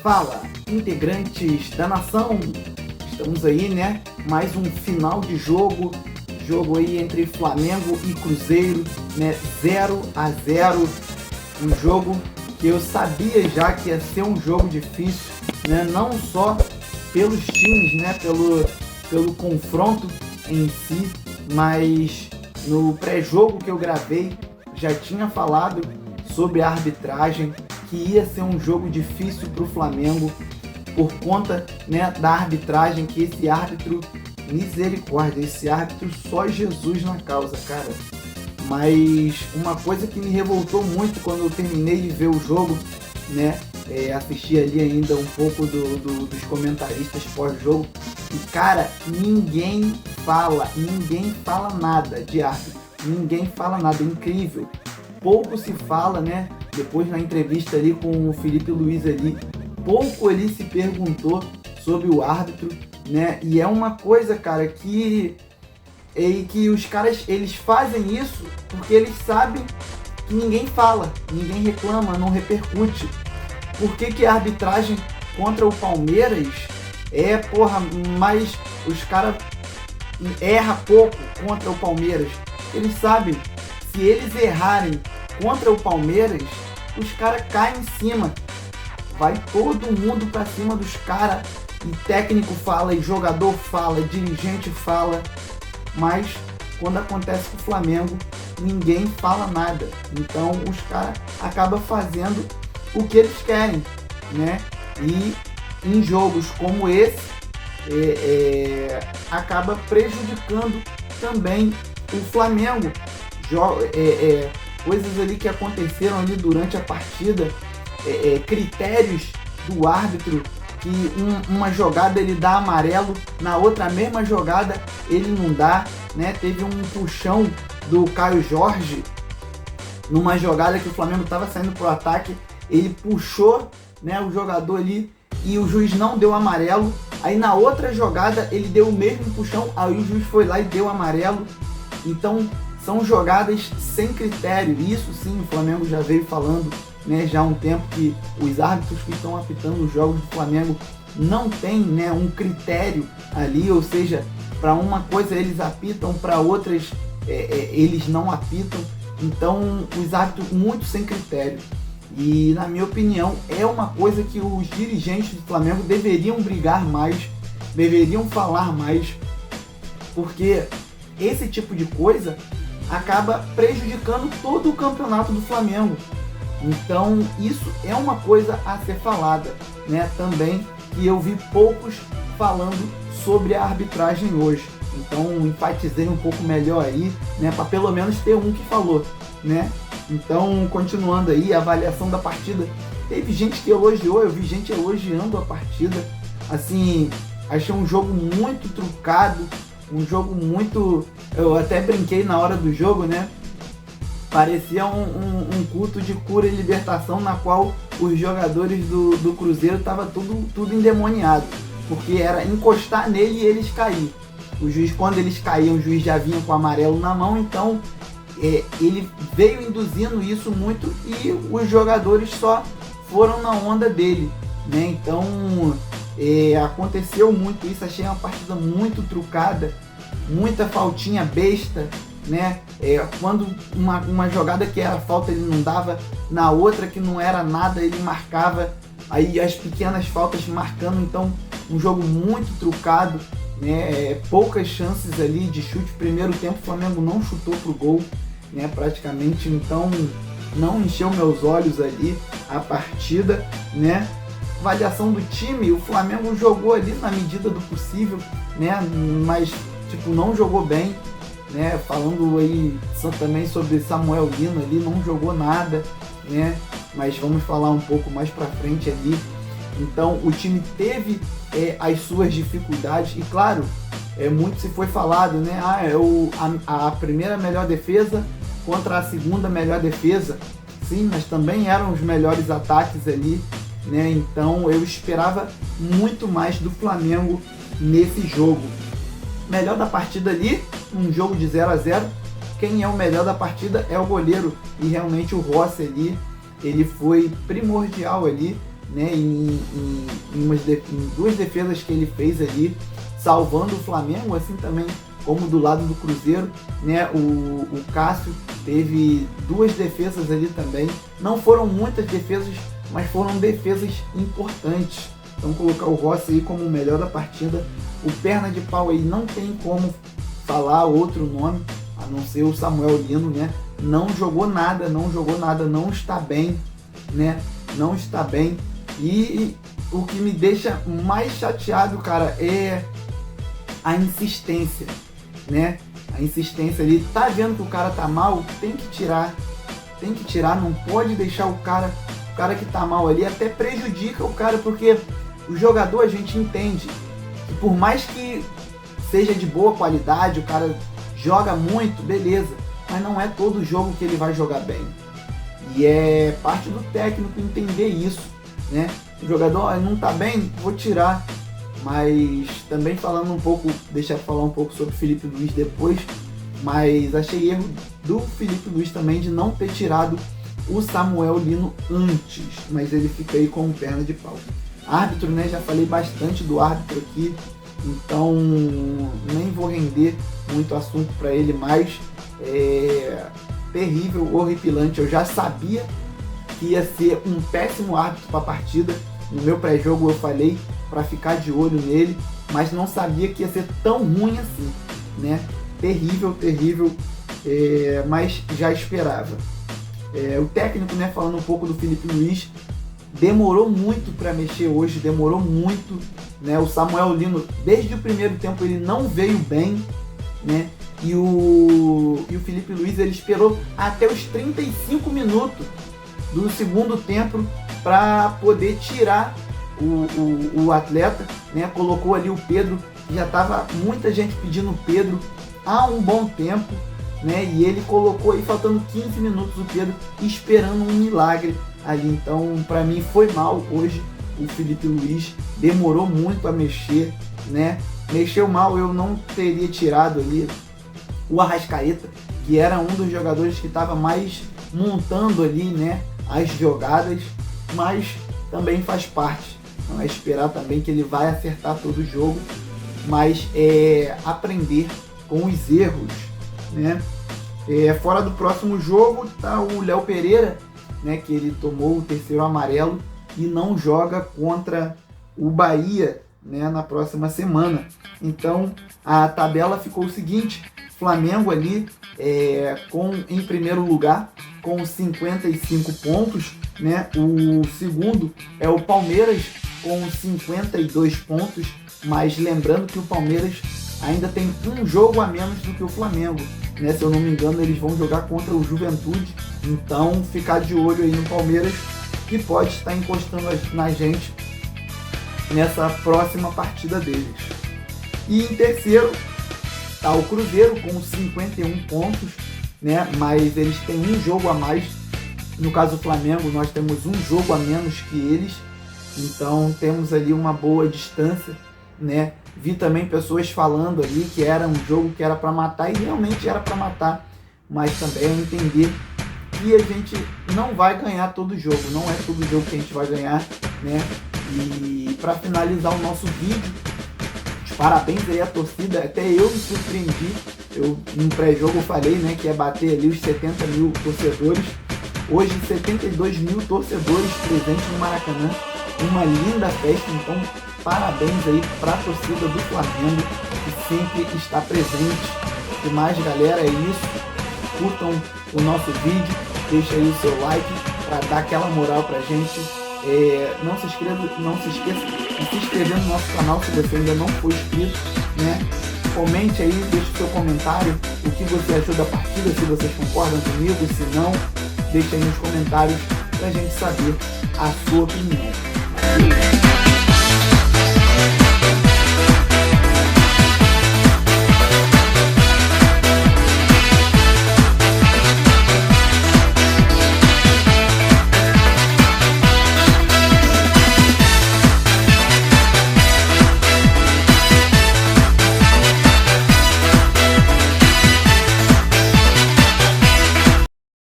Fala, integrantes da nação, estamos aí, né? Mais um final de jogo aí entre Flamengo e Cruzeiro, né? 0-0, um jogo que eu sabia já que ia ser um jogo difícil, né? Não só pelos times, né? Pelo confronto em si, mas no pré-jogo que eu gravei já tinha falado sobre a arbitragem, que ia ser um jogo difícil para o Flamengo por conta, né, da arbitragem, que esse árbitro, misericórdia, esse árbitro só Jesus na causa, cara. Mas uma coisa que me revoltou muito quando eu terminei de ver o jogo, né, assisti ali ainda um pouco dos comentaristas pós-jogo, e cara, ninguém fala nada de árbitro, ninguém fala nada, incrível. Pouco se fala, né? Depois na entrevista ali com o Felipe Luiz ali, pouco ele se perguntou sobre o árbitro, né? E é uma coisa, cara, que os caras, eles fazem isso porque eles sabem que ninguém fala, ninguém reclama, não repercute. Por que a arbitragem contra o Palmeiras mas os caras erram pouco contra o Palmeiras? Eles sabem, se eles errarem contra o Palmeiras, os caras caem em cima. Vai todo mundo pra cima dos caras. E técnico fala, e jogador fala, dirigente fala. Mas quando acontece com o Flamengo, ninguém fala nada. Então os caras acabam fazendo o que eles querem, né? E em jogos como esse, acaba prejudicando também o Flamengo. Coisas ali que aconteceram ali durante a partida, critérios do árbitro, que uma jogada ele dá amarelo, na outra mesma jogada ele não dá, né? Teve um puxão do Caio Jorge, numa jogada que o Flamengo estava saindo pro ataque, ele puxou, né, o jogador ali e o juiz não deu amarelo. Aí na outra jogada ele deu o mesmo puxão, aí o juiz foi lá e deu amarelo. Então são jogadas sem critério. Isso sim, o Flamengo já veio falando, né, já há um tempo, que os árbitros que estão apitando os jogos do Flamengo não tem, né, um critério ali, ou seja, para uma coisa eles apitam, para outras eles não apitam. Então os árbitros muito sem critério. E na minha opinião é uma coisa que os dirigentes do Flamengo deveriam brigar mais, deveriam falar mais, porque esse tipo de coisa acaba prejudicando todo o campeonato do Flamengo. Então isso é uma coisa a ser falada, né? Também, que eu vi poucos falando sobre a arbitragem hoje. Então enfatizei um pouco melhor aí, né? Para pelo menos ter um que falou, né? Então, continuando aí, a avaliação da partida. Teve gente que elogiou, eu vi gente elogiando a partida. Assim, achei um jogo muito trucado, um jogo muito... Eu até brinquei na hora do jogo, né? Parecia um culto de cura e libertação, na qual os jogadores do Cruzeiro estavam tudo endemoniado, porque era encostar nele e eles cair. O juiz, quando eles caíam, o juiz já vinha com o amarelo na mão, então ele veio induzindo isso muito e os jogadores só foram na onda dele, né? Então aconteceu muito isso. Achei uma partida muito trucada, muita faltinha besta, né? Quando uma jogada que era falta ele não dava, na outra que não era nada ele marcava, aí as pequenas faltas marcando. Então um jogo muito trucado, né? Poucas chances ali de chute. Primeiro tempo o Flamengo não chutou pro gol, né, praticamente. Então não encheu meus olhos ali a partida, né? Avaliação do time, o Flamengo jogou ali na medida do possível, né? Mas tipo, não jogou bem, né? Falando aí também sobre Samuel Lino ali, não jogou nada, né? Mas vamos falar um pouco mais pra frente ali. Então o time teve as suas dificuldades, e claro, muito se foi falado, né? A primeira melhor defesa contra a segunda melhor defesa. Sim, mas também eram os melhores ataques ali, né? Então eu esperava muito mais do Flamengo nesse jogo. Melhor da partida ali, um jogo de 0-0, quem é o melhor da partida é o goleiro, e realmente o Rossi ali, ele foi primordial ali, né, em duas defesas que ele fez ali, salvando o Flamengo, assim também como do lado do Cruzeiro, né, o Cássio teve duas defesas ali também. Não foram muitas defesas, mas foram defesas importantes. Então colocar o Rossi aí como o melhor da partida. O perna de pau aí não tem como falar outro nome, a não ser o Samuel Lino, né? Não jogou nada, não está bem, né? Não está bem. E o que me deixa mais chateado, cara, é a insistência, né? A insistência ali, tá vendo que o cara tá mal, tem que tirar, não pode deixar o cara que tá mal ali, até prejudica o cara, porque o jogador, a gente entende que por mais que seja de boa qualidade, o cara joga muito, beleza, mas não é todo jogo que ele vai jogar bem. E é parte do técnico entender isso, né? O jogador não tá bem, vou tirar. Mas também falando um pouco, deixar eu falar um pouco sobre o Felipe Luiz depois, mas achei erro do Felipe Luiz também de não ter tirado o Samuel Lino antes, mas ele fica aí com perna de pau. Árbitro, né? Já falei bastante do árbitro aqui, então nem vou render muito assunto para ele, mas terrível, horripilante. Eu já sabia que ia ser um péssimo árbitro para a partida. No meu pré-jogo eu falei para ficar de olho nele, mas não sabia que ia ser tão ruim assim, né? Terrível, mas já esperava. O técnico, né, falando um pouco do Felipe Luiz, demorou muito para mexer hoje, demorou muito, né? O Samuel Lino, desde o primeiro tempo, ele não veio bem, né? E o Felipe Luiz, ele esperou até os 35 minutos do segundo tempo para poder tirar o atleta, né? Colocou ali o Pedro, que já estava muita gente pedindo o Pedro há um bom tempo, né? E ele colocou aí faltando 15 minutos o Pedro, esperando um milagre ali. Então, para mim foi mal hoje o Felipe Luiz, demorou muito a mexer, né? Mexeu mal, eu não teria tirado ali o Arrascaeta, que era um dos jogadores que estava mais montando ali, né, as jogadas, mas também faz parte. Não é esperar também que ele vai acertar todo o jogo, mas é aprender com os erros, né? Fora do próximo jogo tá o Léo Pereira, né, que ele tomou o terceiro amarelo e não joga contra o Bahia, né, na próxima semana. Então a tabela ficou o seguinte: Flamengo ali em primeiro lugar com 55 pontos, né? O segundo é o Palmeiras com 52 pontos, mas lembrando que o Palmeiras ainda tem um jogo a menos do que o Flamengo, né? Se eu não me engano, eles vão jogar contra o Juventude, então ficar de olho aí no Palmeiras, que pode estar encostando na gente nessa próxima partida deles. E em terceiro está o Cruzeiro com 51 pontos, né? Mas eles têm um jogo a mais. No caso do Flamengo, nós temos um jogo a menos que eles, então temos ali uma boa distância, né? Vi também pessoas falando ali que era um jogo que era para matar, e realmente era para matar, mas também é entender que a gente não vai ganhar todo jogo, não é todo jogo que a gente vai ganhar, né? E para finalizar o nosso vídeo, parabéns aí à torcida, até eu me surpreendi. No pré-jogo eu falei, né, que ia bater ali os 70 mil torcedores. Hoje 72 mil torcedores presentes no Maracanã, uma linda festa. Então parabéns aí para a torcida do Flamengo, que sempre está presente. E mais, galera, é isso. Curtam o nosso vídeo, deixa aí o seu like para dar aquela moral pra gente. Não se esqueça de se inscrever no nosso canal se você ainda não for inscrito, né? Comente aí, deixe seu comentário, o que você achou da partida, se vocês concordam comigo, se não, deixe aí nos comentários pra gente saber a sua opinião.